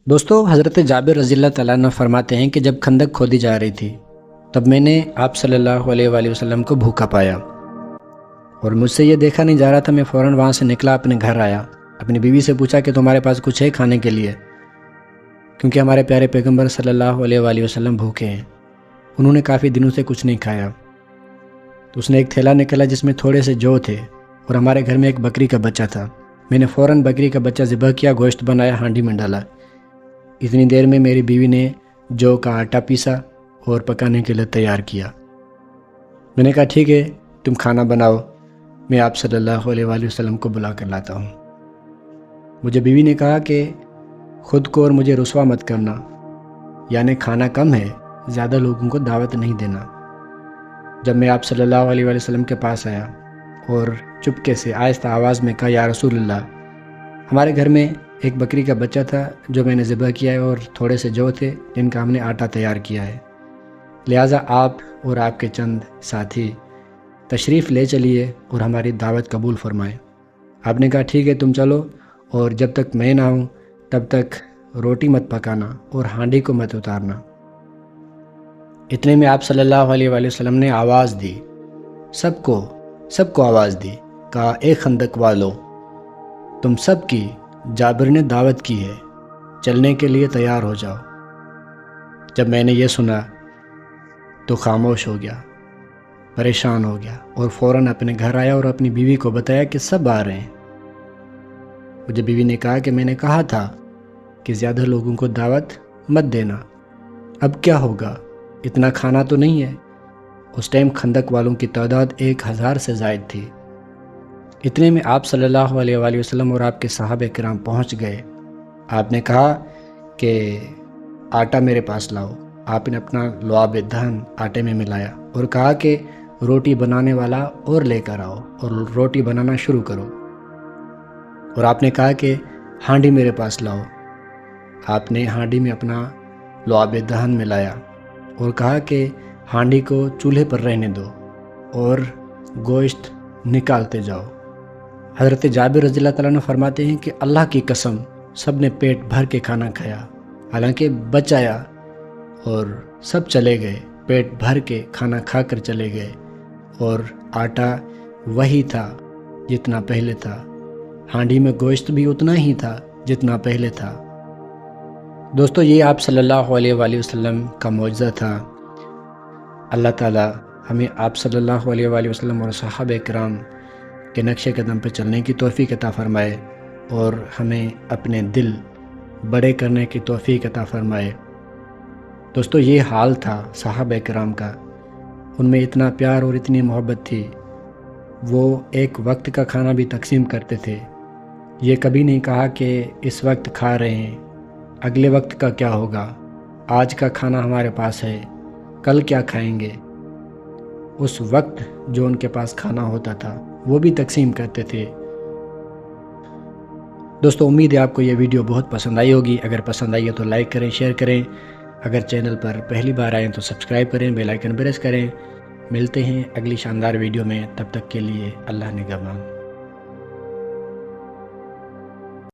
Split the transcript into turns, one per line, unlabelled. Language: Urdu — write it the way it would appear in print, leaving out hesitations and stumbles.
دوستو حضرت جابر رضی اللہ تعالیٰ عنہ فرماتے ہیں کہ جب خندق کھودی جا رہی تھی تب میں نے آپ صلی اللہ علیہ وآلہ وسلم کو بھوکا پایا اور مجھ سے یہ دیکھا نہیں جا رہا تھا۔ میں فوراً وہاں سے نکلا، اپنے گھر آیا، اپنی بیوی سے پوچھا کہ تمہارے پاس کچھ ہے کھانے کے لیے، کیونکہ ہمارے پیارے پیغمبر صلی اللہ علیہ وآلہ وسلم بھوکے ہیں۔ انہوں نے کافی دنوں سے کچھ نہیں کھایا۔ تو اس نے ایک تھیلا نکلا جس میں تھوڑے سے جو تھے، اور ہمارے گھر میں ایک بکری کا بچہ تھا۔ میں نے فوراً بکری کا بچہ ذبح کیا، گوشت بنایا، ہانڈی میں ڈالا۔ اتنی دیر میں میری بیوی نے جو کا آٹا پیسا اور پکانے کے لیے تیار کیا۔ میں نے کہا ٹھیک ہے تم کھانا بناؤ، میں آپ صلی اللہ علیہ وآلہ وسلم کو بلا کر لاتا ہوں۔ مجھے بیوی نے کہا کہ خود کو اور مجھے رسوا مت کرنا، یعنی کھانا کم ہے، زیادہ لوگوں کو دعوت نہیں دینا۔ جب میں آپ صلی اللہ علیہ وآلہ وسلم کے پاس آیا اور چپکے سے آہستہ آواز میں کہا یا رسول اللہ، ہمارے گھر میں ایک بکری کا بچہ تھا جو میں نے ذبح کیا ہے، اور تھوڑے سے جو تھے جن کا ہم نے آٹا تیار کیا ہے، لہٰذا آپ اور آپ کے چند ساتھی تشریف لے چلیے اور ہماری دعوت قبول فرمائیں۔ آپ نے کہا ٹھیک ہے تم چلو، اور جب تک میں نہ آؤں تب تک روٹی مت پکانا اور ہانڈی کو مت اتارنا۔ اتنے میں آپ صلی اللہ علیہ وآلہ وسلم نے آواز دی، سب کو آواز دی، کہا اے خندق والو، تم سب کی جابر نے دعوت کی ہے، چلنے کے لیے تیار ہو جاؤ۔ جب میں نے یہ سنا تو خاموش ہو گیا، پریشان ہو گیا، اور فوراً اپنے گھر آیا اور اپنی بیوی کو بتایا کہ سب آ رہے ہیں۔ مجھے بیوی نے کہا کہ میں نے کہا تھا کہ زیادہ لوگوں کو دعوت مت دینا، اب کیا ہوگا، اتنا کھانا تو نہیں ہے۔ اس ٹائم خندق والوں کی تعداد 1000 سے زائد تھی۔ اتنے میں آپ صلی اللہ علیہ وآلہ وسلم اور آپ کے صحابہ کرام پہنچ گئے۔ آپ نے کہا کہ آٹا میرے پاس لاؤ۔ آپ نے اپنا لعاب دہن آٹے میں ملایا اور کہا کہ روٹی بنانے والا اور لے کر آؤ اور روٹی بنانا شروع کرو۔ اور آپ نے کہا کہ ہانڈی میرے پاس لاؤ۔ آپ نے ہانڈی میں اپنا لعاب دہن ملایا اور کہا کہ ہانڈی کو چولہے پر رہنے دو اور گوشت نکالتے جاؤ۔ حضرت جابر رضی اللہ تعالیٰ عنہ فرماتے ہیں کہ اللہ کی قسم سب نے پیٹ بھر کے کھانا کھایا، حالانکہ بچ آیا اور سب چلے گئے، پیٹ بھر کے کھانا کھا کر چلے گئے، اور آٹا وہی تھا جتنا پہلے تھا، ہانڈی میں گوشت بھی اتنا ہی تھا جتنا پہلے تھا۔ دوستو یہ آپ صلی اللہ علیہ وآلہ وسلم کا معجزہ تھا۔ اللہ تعالیٰ ہمیں آپ صلی اللہ علیہ وآلہ وسلم اور صحابہ کرام کے نقش قدم پہ چلنے کی توفیق عطا فرمائے، اور ہمیں اپنے دل بڑے کرنے کی توفیق عطا فرمائے۔ دوستو یہ حال تھا صحابہ کرام کا، ان میں اتنا پیار اور اتنی محبت تھی، وہ ایک وقت کا کھانا بھی تقسیم کرتے تھے۔ یہ کبھی نہیں کہا کہ اس وقت کھا رہے ہیں، اگلے وقت کا کیا ہوگا، آج کا کھانا ہمارے پاس ہے، کل کیا کھائیں گے۔ اس وقت جو ان کے پاس کھانا ہوتا تھا وہ بھی تقسیم کرتے تھے۔ دوستو امید ہے آپ کو یہ ویڈیو بہت پسند آئی ہوگی۔ اگر پسند آئی ہے تو لائک کریں، شیئر کریں، اگر چینل پر پہلی بار آئیں تو سبسکرائب کریں، بیل آئیکن پریس کریں۔ ملتے ہیں اگلی شاندار ویڈیو میں، تب تک کے لیے اللہ نگہبان۔